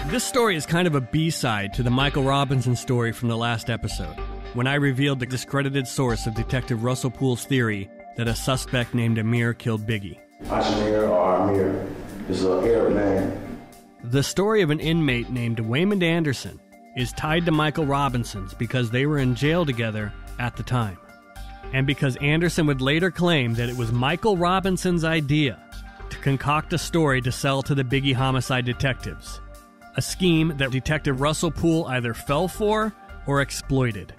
This story is kind of a B-side to the Michael Robinson story from the last episode, when I revealed the discredited source of Detective Russell Poole's theory that a suspect named Amir killed Biggie. Amir or Amir is an Arab name. The story of an inmate named Waymond Anderson is tied to Michael Robinson's because they were in jail together at the time, and because Anderson would later claim that it was Michael Robinson's idea to concoct a story to sell to the Biggie homicide detectives, a scheme that Detective Russell Poole either fell for or exploited.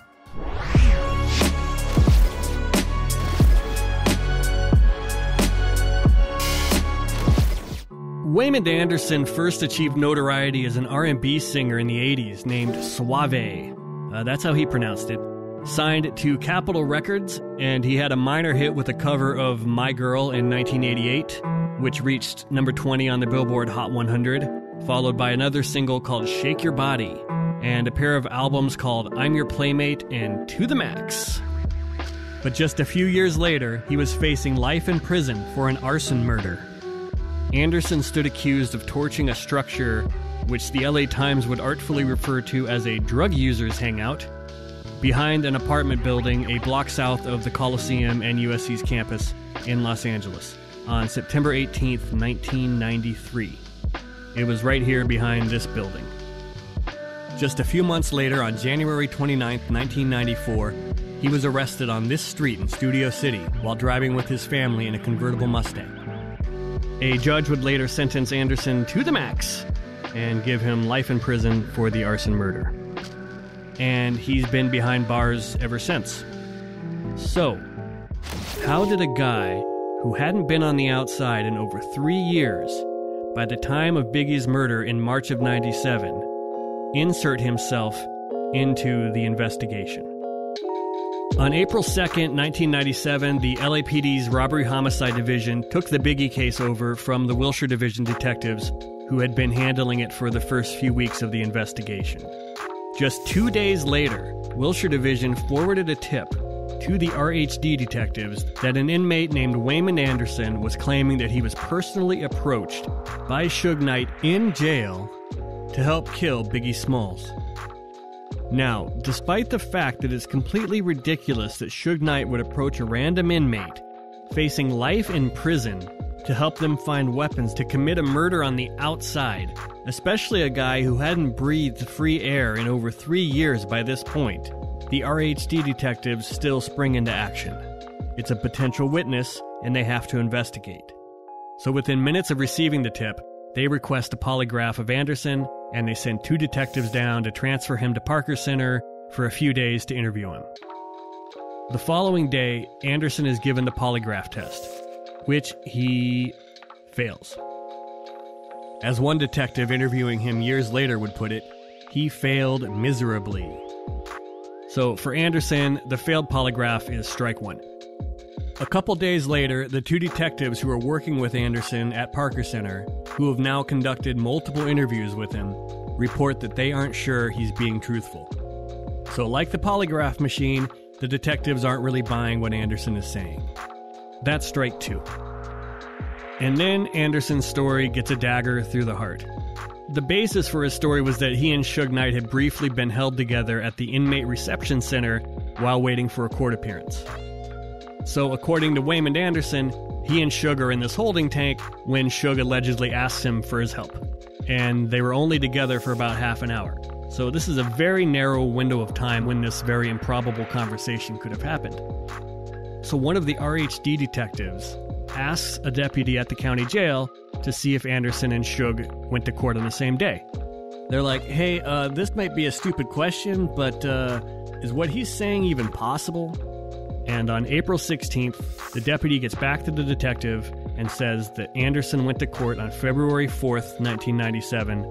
Waymond Anderson first achieved notoriety as an R&B singer in the 80s named Suave. That's how he pronounced it. Signed to Capitol Records, and he had a minor hit with a cover of My Girl in 1988, which reached number 20 on the Billboard Hot 100, followed by another single called Shake Your Body, and a pair of albums called I'm Your Playmate and To the Max. But just a few years later, he was facing life in prison for an arson murder. Anderson stood accused of torching a structure which the LA Times would artfully refer to as a drug user's hangout, behind an apartment building a block south of the Coliseum and USC's campus in Los Angeles on September 18th, 1993. It was right here behind this building. Just a few months later, on January 29th, 1994, he was arrested on this street in Studio City while driving with his family in a convertible Mustang. A judge would later sentence Anderson to the max and give him life in prison for the arson murder. And he's been behind bars ever since. So, how did a guy who hadn't been on the outside in over 3 years, by the time of Biggie's murder in March of '97, insert himself into the investigation? On April 2nd, 1997, the LAPD's Robbery Homicide Division took the Biggie case over from the Wilshire Division detectives who had been handling it for the first few weeks of the investigation. Just 2 days later, Wilshire Division forwarded a tip to the RHD detectives that an inmate named Waymond Anderson was claiming that he was personally approached by Suge Knight in jail to help kill Biggie Smalls. Now, despite the fact that it's completely ridiculous that Suge Knight would approach a random inmate facing life in prison to help them find weapons to commit a murder on the outside, especially a guy who hadn't breathed free air in over 3 years by this point, the RHD detectives still spring into action. It's a potential witness, and they have to investigate. So within minutes of receiving the tip, they request a polygraph of Anderson, and they send 2 detectives down to transfer him to Parker Center for a few days to interview him. The following day, Anderson is given the polygraph test, which he fails. As one detective interviewing him years later would put it, he failed miserably. So for Anderson, the failed polygraph is strike one. A couple days later, the 2 detectives who are working with Anderson at Parker Center, who have now conducted multiple interviews with him, report that they aren't sure he's being truthful. So like the polygraph machine, the detectives aren't really buying what Anderson is saying. That's strike 2. And then Anderson's story gets a dagger through the heart. The basis for his story was that he and Suge Knight had briefly been held together at the inmate reception center while waiting for a court appearance. So according to Waymond Anderson, he and Suge are in this holding tank when Suge allegedly asks him for his help. And they were only together for about half an hour. So this is a very narrow window of time when this very improbable conversation could have happened. So one of the RHD detectives asks a deputy at the county jail to see if Anderson and Suge went to court on the same day. They're like, hey, this might be a stupid question, but is what he's saying even possible? And on April 16th, the deputy gets back to the detective and says that Anderson went to court on February 4th, 1997,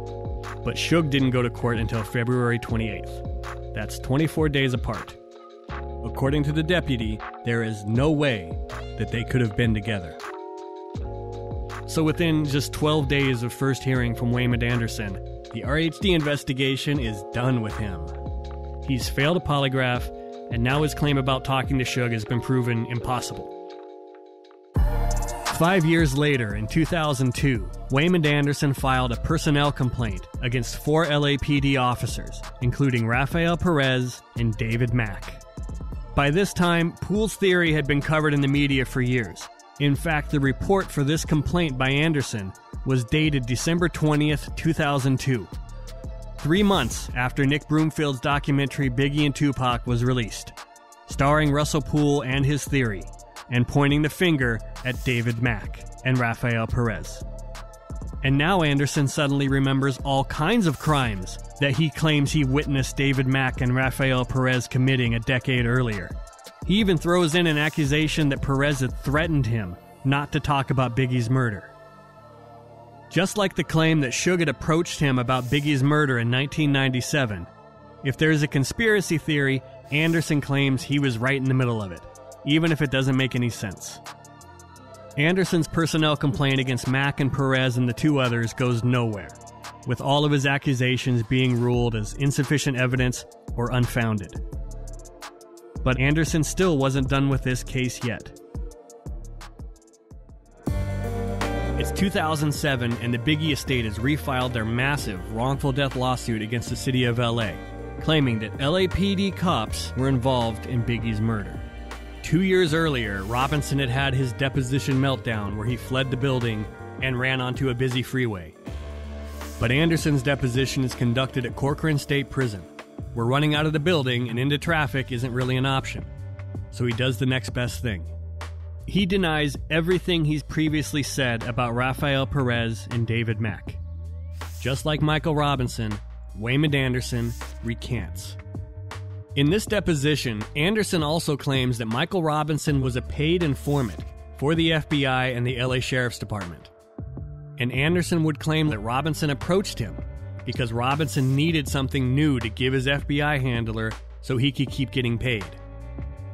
but Suge didn't go to court until February 28th. That's 24 days apart. According to the deputy, there is no way that they could have been together. So within just 12 days of first hearing from Waymond Anderson, the RHD investigation is done with him. He's failed a polygraph, and now his claim about talking to Suge has been proven impossible. 5 years later, in 2002, Waymond Anderson filed a personnel complaint against 4 LAPD officers, including Rafael Perez and David Mack. By this time, Poole's theory had been covered in the media for years. In fact, the report for this complaint by Anderson was dated December 20th, 2002. 3 months after Nick Broomfield's documentary Biggie and Tupac was released, starring Russell Poole and his theory, and pointing the finger at David Mack and Rafael Perez. And now Anderson suddenly remembers all kinds of crimes that he claims he witnessed David Mack and Rafael Perez committing a decade earlier. He even throws in an accusation that Perez had threatened him not to talk about Biggie's murder. Just like the claim that Suge had approached him about Biggie's murder in 1997, if there is a conspiracy theory, Anderson claims he was right in the middle of it, even if it doesn't make any sense. Anderson's personnel complaint against Mack and Perez and the 2 others goes nowhere, with all of his accusations being ruled as insufficient evidence or unfounded. But Anderson still wasn't done with this case yet. It's 2007 and the Biggie estate has refiled their massive wrongful death lawsuit against the city of LA, claiming that LAPD cops were involved in Biggie's murder. 2 years earlier, Robinson had had his deposition meltdown where he fled the building and ran onto a busy freeway. But Anderson's deposition is conducted at Corcoran State Prison, where running out of the building and into traffic isn't really an option. So he does the next best thing. He denies everything he's previously said about Rafael Perez and David Mack. Just like Michael Robinson, Waymond Anderson recants. In this deposition, Anderson also claims that Michael Robinson was a paid informant for the FBI and the LA Sheriff's Department. And Anderson would claim that Robinson approached him because Robinson needed something new to give his FBI handler so he could keep getting paid.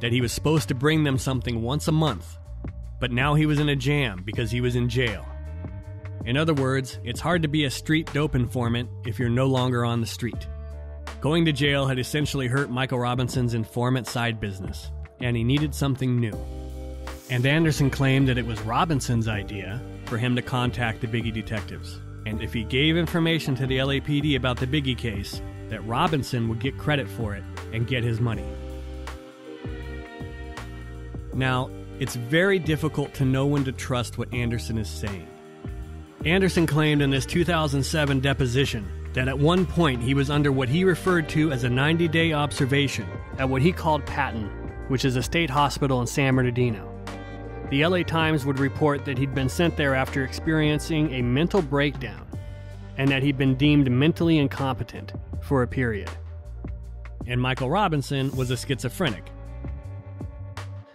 That he was supposed to bring them something once a month, but now he was in a jam because he was in jail. In other words, it's hard to be a street dope informant if you're no longer on the street. Going to jail had essentially hurt Michael Robinson's informant side business, and he needed something new. And Anderson claimed that it was Robinson's idea for him to contact the Biggie detectives, and if he gave information to the LAPD about the Biggie case, that Robinson would get credit for it and get his money. Now, it's very difficult to know when to trust what Anderson is saying. Anderson claimed in this 2007 deposition that at one point he was under what he referred to as a 90-day observation at what he called Patton, which is a state hospital in San Bernardino. The LA Times would report that he'd been sent there after experiencing a mental breakdown and that he'd been deemed mentally incompetent for a period. And Michael Robinson was a schizophrenic.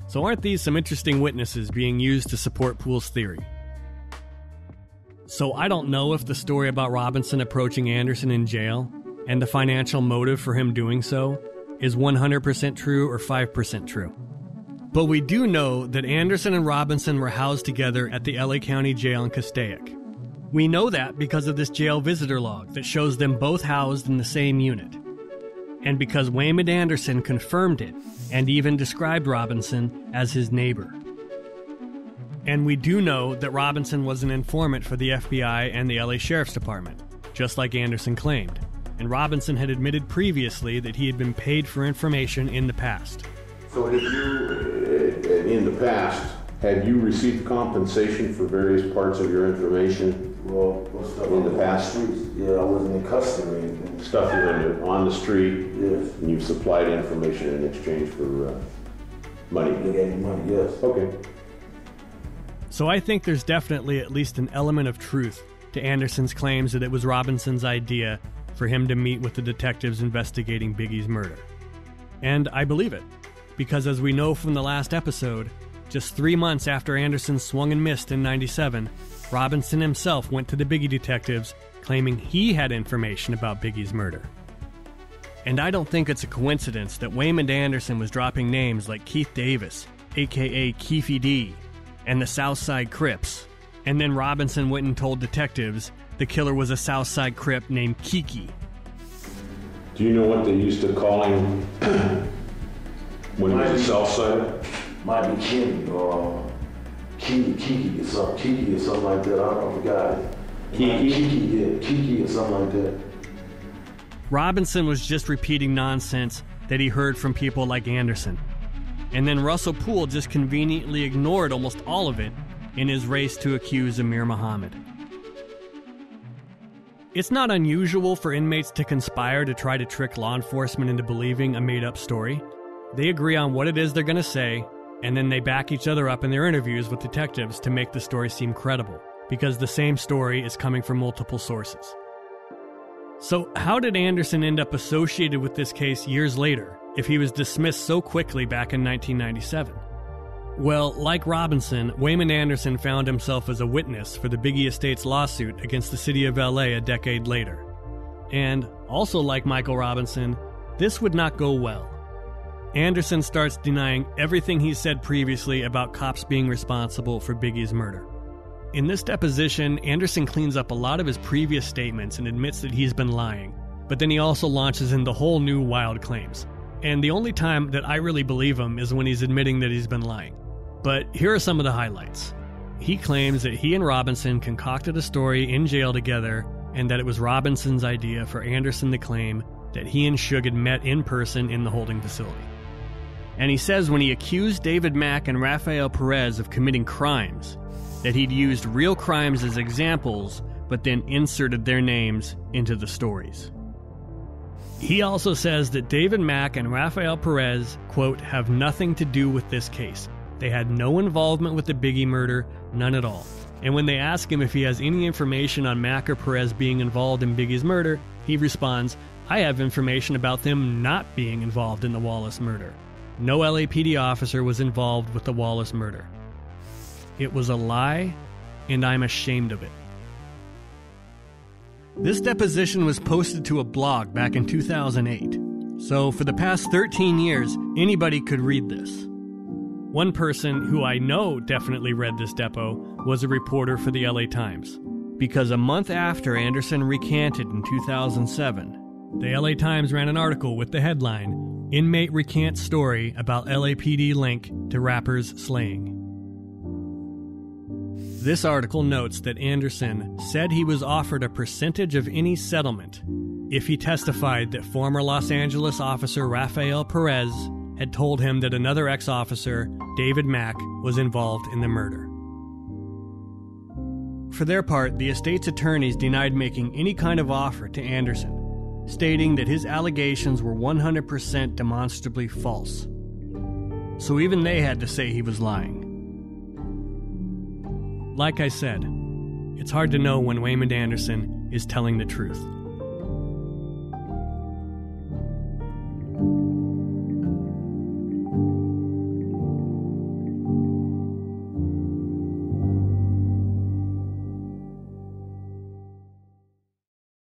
So aren't these some interesting witnesses being used to support Poole's theory? So I don't know if the story about Robinson approaching Anderson in jail and the financial motive for him doing so is 100% true or 5% true. But we do know that Anderson and Robinson were housed together at the LA County Jail in Castaic. We know that because of this jail visitor log that shows them both housed in the same unit. And because Waymond Anderson confirmed it and even described Robinson as his neighbor. And we do know that Robinson was an informant for the FBI and the LA Sheriff's Department, just like Anderson claimed. And Robinson had admitted previously that he had been paid for information in the past. So have you, in the past, had you received compensation for various parts of your information? Well, in the past? Yeah, I wasn't in custody or anything. Stuff you on the street? Yes. And you've supplied information in exchange for money? They gave me money, yes. Okay. So I think there's definitely at least an element of truth to Anderson's claims that it was Robinson's idea for him to meet with the detectives investigating Biggie's murder. And I believe it, because as we know from the last episode, just 3 months after Anderson swung and missed in '97, Robinson himself went to the Biggie detectives claiming he had information about Biggie's murder. And I don't think it's a coincidence that Waymond Anderson was dropping names like Keith Davis, aka Keefy D, and the Southside Crips, and then Robinson went and told detectives the killer was a Southside Crip named Kiki. Do you know what they used to call him when he was a Southside? Might be Kenny or Kiki or something like that. I forgot it. Kiki or something like that. Robinson was just repeating nonsense that he heard from people like Anderson. And then Russell Poole just conveniently ignored almost all of it in his race to accuse Amir Muhammad. It's not unusual for inmates to conspire to try to trick law enforcement into believing a made-up story. They agree on what it is they're going to say, and then they back each other up in their interviews with detectives to make the story seem credible, because the same story is coming from multiple sources. So how did Anderson end up associated with this case years later, if he was dismissed so quickly back in 1997? Well, like Robinson, Waymond Anderson found himself as a witness for the Biggie Estates lawsuit against the city of LA a decade later. And, also like Michael Robinson, this would not go well. Anderson starts denying everything he said previously about cops being responsible for Biggie's murder. In this deposition, Anderson cleans up a lot of his previous statements and admits that he's been lying, but then he also launches into whole new wild claims. And the only time that I really believe him is when he's admitting that he's been lying. But here are some of the highlights. He claims that he and Robinson concocted a story in jail together, and that it was Robinson's idea for Anderson to claim that he and Suge had met in person in the holding facility. And he says when he accused David Mack and Rafael Perez of committing crimes, that he'd used real crimes as examples, but then inserted their names into the stories. He also says that David Mack and Rafael Perez, quote, have nothing to do with this case. They had no involvement with the Biggie murder, none at all. And when they ask him if he has any information on Mack or Perez being involved in Biggie's murder, he responds, I have information about them not being involved in the Wallace murder. No LAPD officer was involved with the Wallace murder. It was a lie, and I'm ashamed of it. This deposition was posted to a blog back in 2008. So for the past 13 years, anybody could read this. One person who I know definitely read this depo was a reporter for the LA Times. Because a month after Anderson recanted in 2007, the LA Times ran an article with the headline, Inmate Recants Story About LAPD Link to Rappers Slaying. This article notes that Anderson said he was offered a percentage of any settlement if he testified that former Los Angeles officer Rafael Perez had told him that another ex-officer, David Mack, was involved in the murder. For their part, the estate's attorneys denied making any kind of offer to Anderson, stating that his allegations were 100% demonstrably false. So even they had to say he was lying. Like I said, it's hard to know when Waymond Anderson is telling the truth.